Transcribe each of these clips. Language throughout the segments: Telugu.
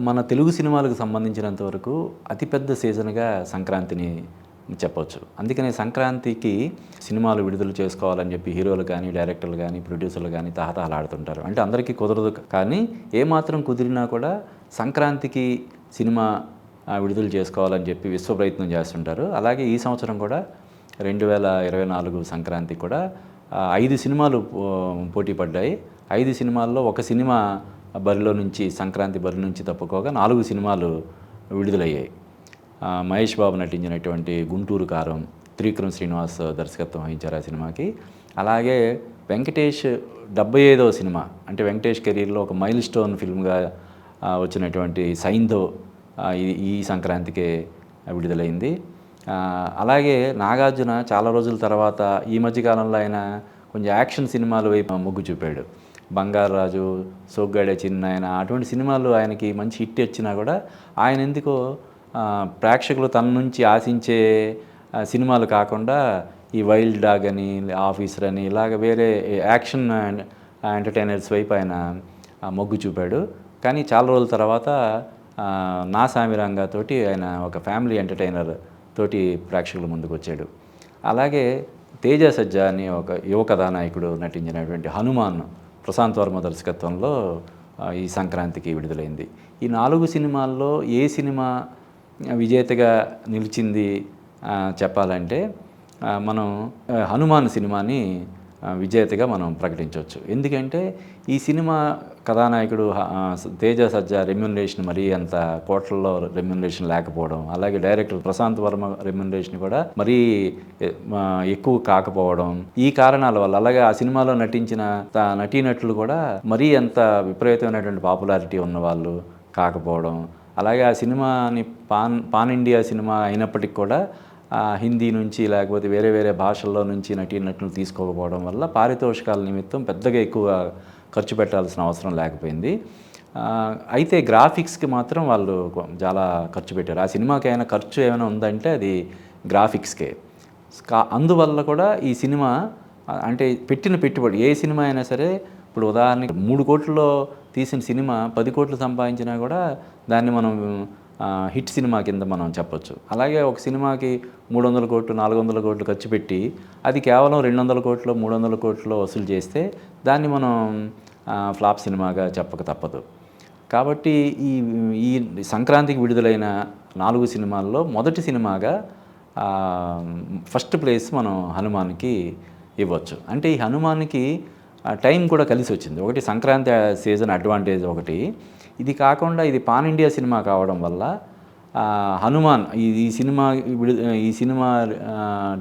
మన తెలుగు సినిమాలకు సంబంధించినంత వరకు అతిపెద్ద సీజన్‌గా సంక్రాంతిని చెప్పొచ్చు. అందుకనే సంక్రాంతికి సినిమాలు విడుదల చేసుకోవాలని చెప్పి హీరోలు కానీ, డైరెక్టర్లు కానీ, ప్రొడ్యూసర్లు కానీ తహతహలాడుతుంటారు. అంటే అందరికీ కుదరదు కానీ ఏమాత్రం కుదిరినా కూడా సంక్రాంతికి సినిమా విడుదల చేసుకోవాలని చెప్పి విశ్వ ప్రయత్నం చేస్తుంటారు. అలాగే ఈ సంవత్సరం కూడా 2024 సంక్రాంతికి కూడా 5 సినిమాలు పోటీ పడ్డాయి. 5 సినిమాల్లో ఒక సినిమా బరిలో నుంచి సంక్రాంతి బరి నుంచి తప్పుకోగా 4 సినిమాలు విడుదలయ్యాయి. మహేష్ బాబు నటించినటువంటి 'గుంటూరు కారం' త్రివిక్రమ్ శ్రీనివాస్ దర్శకత్వం వహించారు ఆ సినిమాకి. అలాగే వెంకటేష్ 75వ సినిమా, అంటే వెంకటేష్ కెరీర్లో ఒక మైల్ స్టోన్ ఫిల్మ్గా వచ్చినటువంటి 'సైంధవ్' ఈ సంక్రాంతికే విడుదలైంది. అలాగే నాగార్జున చాలా రోజుల తర్వాత ఈ మధ్యకాలంలో ఆయన కొంచెం యాక్షన్ సినిమాల వైపు మొగ్గు చూపాడు. 'బంగారు రాజు', 'సోగ్గాడే చిన్నాయన' అటువంటి సినిమాలు ఆయనకి మంచి హిట్ వచ్చినా కూడా ఆయన ఎందుకో ప్రేక్షకులు తన నుంచి ఆశించే సినిమాలు కాకుండా ఈ 'వైల్డ్ డాగ్' అని, 'ఆఫీసర్' అని ఇలాగ వేరే యాక్షన్ ఎంటర్టైనర్స్ వైపు ఆయన మొగ్గు చూపాడు. కానీ చాలా రోజుల తర్వాత 'నా సామిరంగా' తోటి ఆయన ఒక ఫ్యామిలీ ఎంటర్టైనర్ తోటి ప్రేక్షకుల ముందుకు వచ్చాడు. అలాగే 'తేజ సజ్జా' అని ఒక యువ కథానాయకుడు నటించినటువంటి 'హనుమాన్' ప్రశాంత్ వర్మ దర్శకత్వంలో ఈ సంక్రాంతికి విడుదలైంది. ఈ 4 సినిమాల్లో ఏ సినిమా విజేతగా నిలిచింది చెప్పాలంటే మనం 'హనుమాన్' సినిమాని విజేతగా మనం ప్రకటించవచ్చు. ఎందుకంటే ఈ సినిమా కథానాయకుడు తేజ సజ్జా రెమ్యునరేషన్ మరీ అంత కోట్లలో రెమ్యునరేషన్ లేకపోవడం, అలాగే డైరెక్టర్ ప్రశాంత్ వర్మ రెమ్యునరేషన్ కూడా మరీ ఎక్కువ కాకపోవడం, ఈ కారణాల వల్ల అలాగే ఆ సినిమాలో నటించిన నటీనటులు కూడా మరీ అంత విపరీతమైనటువంటి పాపులారిటీ ఉన్నవాళ్ళు కాకపోవడం, అలాగే ఆ సినిమాని పాన్ ఇండియా సినిమా అయినప్పటికీ కూడా హిందీ నుంచి లేకపోతే వేరే వేరే భాషల్లో నుంచి నటీనటులు తీసుకోకపోవడం వల్ల పారితోషికాల నిమిత్తం పెద్దగా ఎక్కువ ఖర్చు పెట్టాల్సిన అవసరం లేకపోయింది. అయితే గ్రాఫిక్స్కి మాత్రం వాళ్ళు చాలా ఖర్చు పెట్టారు. ఆ సినిమాకి అయినా ఖర్చు ఏమైనా ఉందంటే అది గ్రాఫిక్స్కే. అందువల్ల కూడా ఈ సినిమా అంటే పెట్టిన పెట్టుబడి ఏ సినిమా అయినా సరే, ఇప్పుడు ఉదాహరణకి 3 కోట్లలో తీసిన సినిమా 10 కోట్లు సంపాదించినా కూడా దాన్ని మనం హిట్ సినిమా కింద మనం చెప్పొచ్చు. అలాగే ఒక సినిమాకి 300 కోట్లు 400 కోట్లు ఖర్చు పెట్టి అది కేవలం 200 కోట్లు 300 కోట్లు వసూలు చేస్తే దాన్ని మనం ఫ్లాప్ సినిమాగా చెప్పక తప్పదు. కాబట్టి ఈ సంక్రాంతికి విడుదలైన 4 సినిమాల్లో మొదటి సినిమాగా ఫస్ట్ ప్లేస్ మనం 'హనుమాన్'కి ఇవ్వచ్చు. అంటే ఈ 'హనుమాన్'కి టైం కూడా కలిసి వచ్చింది. ఒకటి సంక్రాంతి సీజన్ అడ్వాంటేజ్ ఒకటి. ఇది కాకుండా ఇది పాన్ ఇండియా సినిమా కావడం వల్ల 'హనుమాన్' ఈ సినిమా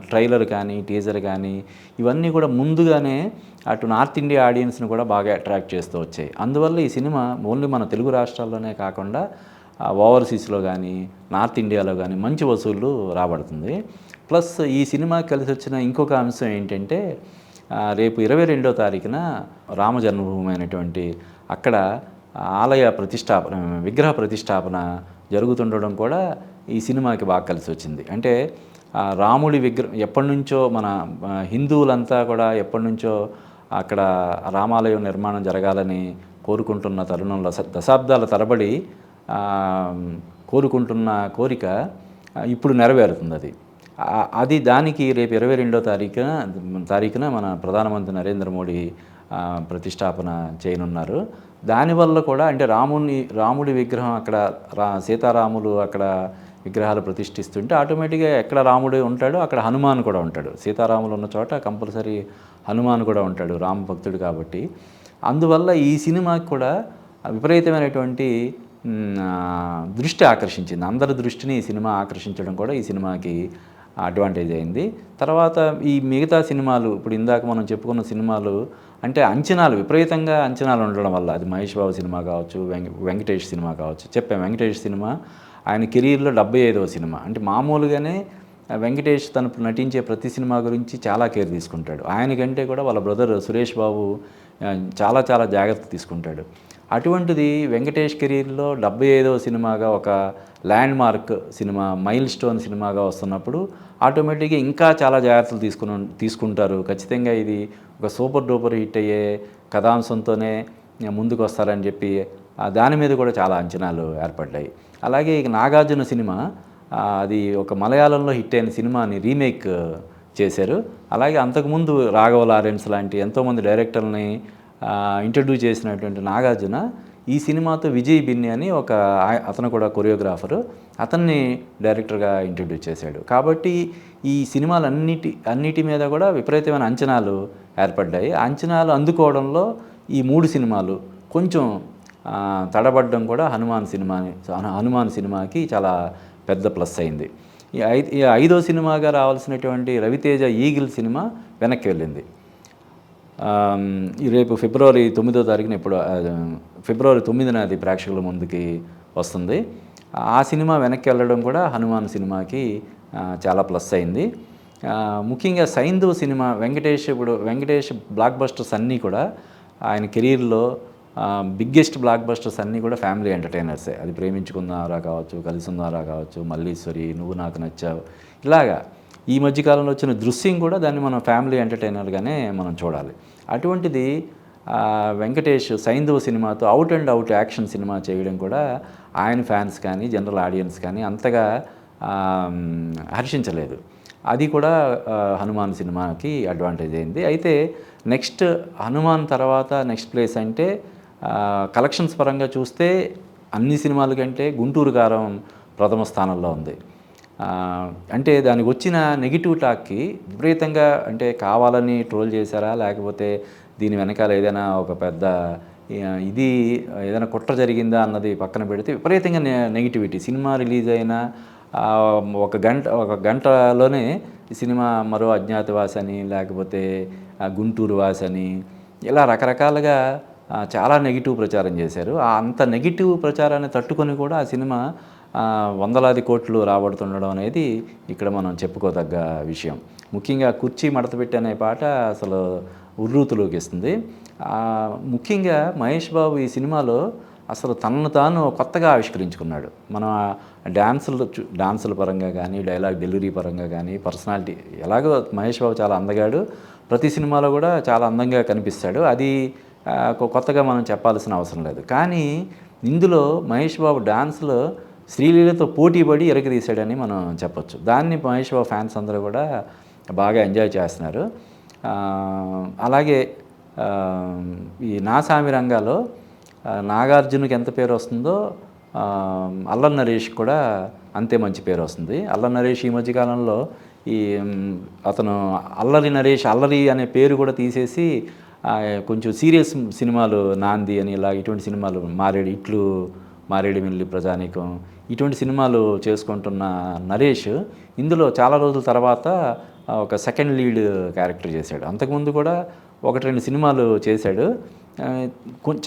ట్రైలర్ కానీ, టీజర్ కానీ ఇవన్నీ కూడా ముందుగానే అటు నార్త్ ఇండియా ఆడియన్స్ని కూడా బాగా అట్రాక్ట్ చేస్తూ వచ్చాయి. అందువల్ల ఈ సినిమా ఓన్లీ మన తెలుగు రాష్ట్రాల్లోనే కాకుండా ఓవర్సీస్లో కానీ, నార్త్ ఇండియాలో కానీ మంచి వసూళ్ళు రాబడుతుంది. ప్లస్ ఈ సినిమాకి కలిసి వచ్చిన ఇంకొక అంశం ఏంటంటే రేపు 22వ తారీఖున రామ జన్మభూమి అయినటువంటి అక్కడ ఆలయ ప్రతిష్టాపన, విగ్రహ ప్రతిష్టాపన జరుగుతుండడం కూడా ఈ సినిమాకి బాగా కలిసి వచ్చింది. అంటే రాముడి విగ్రహం ఎప్పటి నుంచో మన హిందువులంతా కూడా ఎప్పటి నుంచో అక్కడ రామాలయం నిర్మాణం జరగాలని కోరుకుంటున్న తరుణంలో దశాబ్దాల తరబడి కోరుకుంటున్న కోరిక ఇప్పుడు నెరవేరుతుంది. అది దానికి రేపు 22వ తారీఖున మన ప్రధానమంత్రి నరేంద్ర మోడీ ప్రతిష్టాపన చేయనున్నారు. దానివల్ల కూడా అంటే రాముడి విగ్రహం అక్కడ సీతారాములు అక్కడ విగ్రహాలు ప్రతిష్ఠిస్తుంటే ఆటోమేటిక్గా ఎక్కడ రాముడు ఉంటాడో అక్కడ హనుమాన్ కూడా ఉంటాడు. సీతారాములు ఉన్న చోట కంపల్సరీ హనుమాన్ కూడా ఉంటాడు, రామ భక్తుడు కాబట్టి. అందువల్ల ఈ సినిమాకి కూడా విపరీతమైనటువంటి దృష్టి ఆకర్షించింది. అందరి దృష్టిని ఈ సినిమా ఆకర్షించడం కూడా ఈ సినిమాకి అడ్వాంటేజ్ అయింది. తర్వాత ఈ మిగతా సినిమాలు ఇప్పుడు ఇందాక మనం చెప్పుకున్న సినిమాలు అంటే విపరీతంగా అంచనాలు ఉండడం వల్ల, అది మహేష్ బాబు సినిమా కావచ్చు, వెంకటేష్ సినిమా కావచ్చు. వెంకటేష్ సినిమా ఆయన కెరీర్లో 75వ సినిమా. అంటే మామూలుగానే వెంకటేష్ తను నటించే ప్రతి సినిమా గురించి చాలా కేర్ తీసుకుంటాడు. ఆయనకంటే కూడా వాళ్ళ బ్రదర్ సురేష్ బాబు చాలా చాలా జాగ్రత్త తీసుకుంటాడు. అటువంటిది వెంకటేష్ కెరీర్లో 75వ సినిమాగా ఒక land mark cinema, mile stone సినిమాగా వస్తున్నప్పుడు ఆటోమేటిక్గా ఇంకా చాలా జాగ్రత్తలు తీసుకుంటారు. ఖచ్చితంగా ఇది ఒక సూపర్ డూపర్ హిట్ అయ్యే కథాంశంతోనే ముందుకు వస్తారని చెప్పి దాని మీద కూడా చాలా అంచనాలు ఏర్పడ్డాయి. అలాగే ఇక నాగార్జున సినిమా అది ఒక మలయాళంలో హిట్ అయిన సినిమాని రీమేక్ చేశారు. అలాగే అంతకుముందు రాఘవ లారెన్స్ లాంటి ఎంతోమంది డైరెక్టర్లని ఇంట్రడ్యూస్ చేసినటువంటి నాగార్జున ఈ సినిమాతో విజయ్ బిన్ని అని అతను కూడా కొరియోగ్రాఫరు, అతన్ని డైరెక్టర్గా ఇంట్రడ్యూస్ చేశాడు. కాబట్టి ఈ అన్నిటి మీద కూడా విపరీతమైన అంచనాలు ఏర్పడ్డాయి. ఆ అంచనాలు అందుకోవడంలో ఈ 3 సినిమాలు కొంచెం తడబడ్డం కూడా హనుమాన్ సినిమాకి చాలా పెద్ద ప్లస్ అయింది. ఈ 5వ సినిమాగా రావాల్సినటువంటి రవితేజ ఈగిల్ సినిమా వెనక్కి వెళ్ళింది. రేపు ఫిబ్రవరి 9వ తారీఖున ఫిబ్రవరి 9న అది ప్రేక్షకుల ముందుకి వస్తుంది. ఆ సినిమా వెనక్కి వెళ్ళడం కూడా హనుమాన్ సినిమాకి చాలా ప్లస్ అయింది. ముఖ్యంగా Saindhav cinema Venkatesh black busters అన్నీ కూడా ఆయన కెరీర్లో బిగ్గెస్ట్ బ్లాక్ బస్టర్స్ అన్నీ కూడా ఫ్యామిలీ ఎంటర్టైనర్సే. అది ప్రేమించుకుందారా కావచ్చు, కలిసి ఉందారా కావచ్చు, మల్లీశ్వరి, నువ్వు నాకు నచ్చావు, ఇలాగా ఈ మధ్యకాలంలో వచ్చిన దృశ్యం కూడా దాన్ని మనం ఫ్యామిలీ ఎంటర్టైనర్గానే మనం చూడాలి. అటువంటిది వెంకటేష్ సైంధవ్ సినిమాతో out and out action cinema చేయడం కూడా ఆయన ఫ్యాన్స్ కానీ జనరల్ ఆడియన్స్ కానీ అంతగా హర్షించలేదు. అది కూడా హనుమాన్ సినిమాకి అడ్వాంటేజ్ అయింది. అయితే నెక్స్ట్ హనుమాన్ తర్వాత నెక్స్ట్ ప్లేస్ అంటే కలెక్షన్స్ పరంగా చూస్తే అన్ని సినిమాల కంటే గుంటూరు కారం ప్రథమ స్థానంలో ఉంది. అంటే దానికి వచ్చిన నెగిటివ్ టాక్కి విపరీతంగా, అంటే కావాలని ట్రోల్ చేశారా లేకపోతే దీని వెనకాల ఏదైనా ఒక పెద్ద ఏదైనా కుట్ర జరిగిందా అన్నది పక్కన పెడితే విపరీతంగా నెగిటివిటీ. సినిమా రిలీజ్ అయిన ఒక గంటలోనే ఈ సినిమా మరో అజ్ఞాతవాసి అని లేకపోతే గుంటూరు వాసి అని ఇలా రకరకాలుగా చాలా నెగిటివ్ ప్రచారం చేశారు. అంత నెగిటివ్ ప్రచారాన్ని తట్టుకొని కూడా ఆ సినిమా వందలాది కోట్లు రాబడుతుండడం అనేది ఇక్కడ మనం చెప్పుకోదగ్గ విషయం. ముఖ్యంగా కుర్చీ మడతపెట్టి అనే పాట అసలు ఉర్రూతులోకిస్తుంది. ముఖ్యంగా మహేష్ బాబు ఈ సినిమాలో అసలు తనను తాను కొత్తగా ఆవిష్కరించుకున్నాడు. మనం డాన్సుల పరంగా కానీ, డైలాగ్ డెలివరీ పరంగా కానీ, పర్సనాలిటీ ఎలాగో మహేష్ బాబు చాలా అందగాడు, ప్రతి సినిమాలో కూడా చాలా అందంగా కనిపిస్తాడు. అది కొత్తగా మనం చెప్పాల్సిన అవసరం లేదు. కానీ ఇందులో మహేష్ బాబు డాన్స్లో శ్రీలీలతో పోటీపడి ఎరగదీశాడని మనం చెప్పొచ్చు. దాన్ని మహేష్ బాబు ఫ్యాన్స్ అందరూ కూడా బాగా ఎంజాయ్ చేస్తున్నారు. అలాగే ఈ నా సామి రంగాలో నాగార్జునకి ఎంత పేరు వస్తుందో అల్లరి నరేష్ కూడా అంతే మంచి పేరు వస్తుంది. అల్లరి నరేష్ ఈ మధ్యకాలంలో అతను అల్లరి అనే పేరు కూడా తీసేసి కొంచెం సీరియస్ సినిమాలు నాంది అని ఇటువంటి సినిమాలు మారేడుమిల్లి ప్రజానీకం ఇటువంటి సినిమాలు చేసుకుంటున్న నరేష్ ఇందులో చాలా రోజుల తర్వాత ఒక సెకండ్ లీడ్ క్యారెక్టర్ చేశాడు. అంతకుముందు కూడా 1-2 సినిమాలు చేశాడు.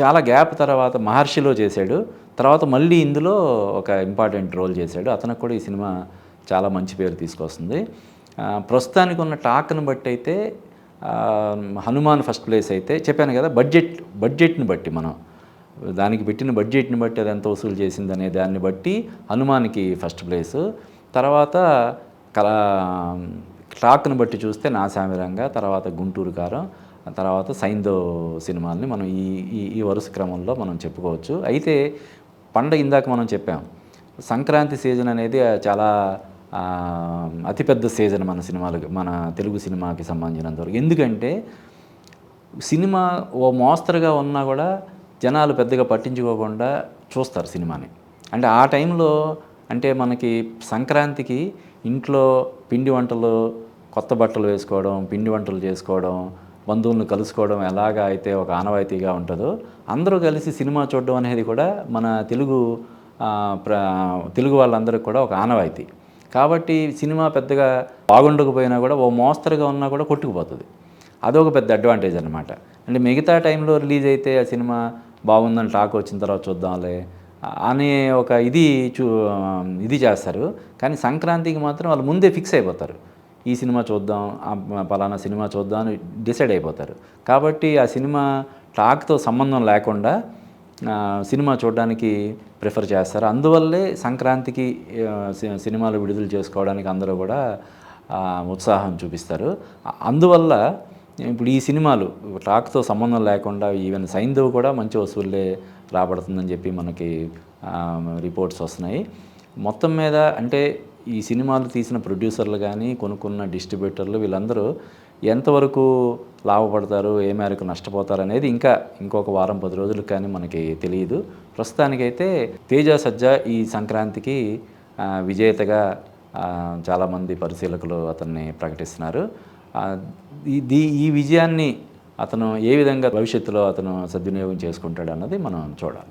చాలా గ్యాప్ తర్వాత మహర్షిలో చేశాడు. తర్వాత మళ్ళీ ఇందులో ఒక ఇంపార్టెంట్ రోల్ చేశాడు. అతనికి కూడా ఈ సినిమా చాలా మంచి పేరు తీసుకొస్తుంది. ప్రస్తుతానికి ఉన్న టాక్ను బట్టి అయితే హనుమాన్ ఫస్ట్ ప్లేస్ అయితే చెప్పాను కదా. బడ్జెట్ని బట్టి మనం దానికి పెట్టిన బడ్జెట్ని బట్టి అది ఎంత వసూలు చేసిందనే దాన్ని బట్టి హనుమాన్కి ఫస్ట్ ప్లేసు. తర్వాత టాక్ను బట్టి చూస్తే నా సామిరంగా, తర్వాత గుంటూరు కారం, తర్వాత సైంధవ్ సినిమాల్ని మనం ఈ వరుస క్రమంలో మనం చెప్పుకోవచ్చు. అయితే పండగ ఇందాక మనం చెప్పాం, సంక్రాంతి సీజన్ అనేది చాలా అతిపెద్ద సీజన్ మన తెలుగు సినిమాకి సంబంధించినంతవరకు. ఎందుకంటే సినిమా మోస్తరుగా ఉన్నా కూడా జనాలు పెద్దగా పట్టించుకోకుండా చూస్తారు సినిమాని. అంటే ఆ టైంలో అంటే మనకి సంక్రాంతికి ఇంట్లో పిండి వంటలు, కొత్త బట్టలు వేసుకోవడం, పిండి వంటలు చేసుకోవడం, బంధువులను కలుసుకోవడం ఎలాగా అయితే ఒక ఆనవాయితీగా ఉంటుందో అందరూ కలిసి సినిమా చూడడం అనేది కూడా మన తెలుగు వాళ్ళందరికీ కూడా ఒక ఆనవాయితీ. కాబట్టి సినిమా పెద్దగా బాగుండకపోయినా కూడా మోస్తరుగా ఉన్నా కూడా కొట్టుకుపోతుంది. అదొక పెద్ద అడ్వాంటేజ్ అనమాట. అంటే మిగతా టైంలో రిలీజ్ అయితే ఆ సినిమా బాగుందని టాక్ వచ్చిన తర్వాత చూద్దాంలే అనే ఒక ఇది చేస్తారు. కానీ సంక్రాంతికి మాత్రం వాళ్ళు ముందే ఫిక్స్ అయిపోతారు, ఈ సినిమా చూద్దాం, పలానా సినిమా చూద్దాం అని డిసైడ్ అయిపోతారు. కాబట్టి ఆ సినిమా టాక్తో సంబంధం లేకుండా సినిమా చూడడానికి ప్రిఫర్ చేస్తారు. అందువల్లే సంక్రాంతికి సినిమాలు విడుదల చేసుకోవడానికి అందరూ కూడా ఉత్సాహం చూపిస్తారు. అందువల్ల ఇప్పుడు ఈ సినిమాలు టాక్తో సంబంధం లేకుండా ఈవెన్ సైంధవ్ కూడా మంచి వసూళ్ళే రాబడుతుందని చెప్పి మనకి రిపోర్ట్స్ వస్తున్నాయి. మొత్తం మీద అంటే ఈ సినిమాలు తీసిన ప్రొడ్యూసర్లు కానీ, కొనుక్కున్న డిస్ట్రిబ్యూటర్లు వీళ్ళందరూ ఎంతవరకు లాభపడతారు, ఏ మేరకు నష్టపోతారు అనేది ఇంకొక వారం 10 రోజులకు కానీ మనకి తెలియదు. ప్రస్తుతానికైతే తేజ సజ్జా ఈ సంక్రాంతికి విజేతగా చాలామంది పరిశీలకులు అతన్ని ప్రకటిస్తున్నారు. ఈ విజయాన్ని అతను ఏ విధంగా భవిష్యత్తులో అతను సద్వినియోగం చేసుకుంటాడు అన్నది మనం చూడాలి.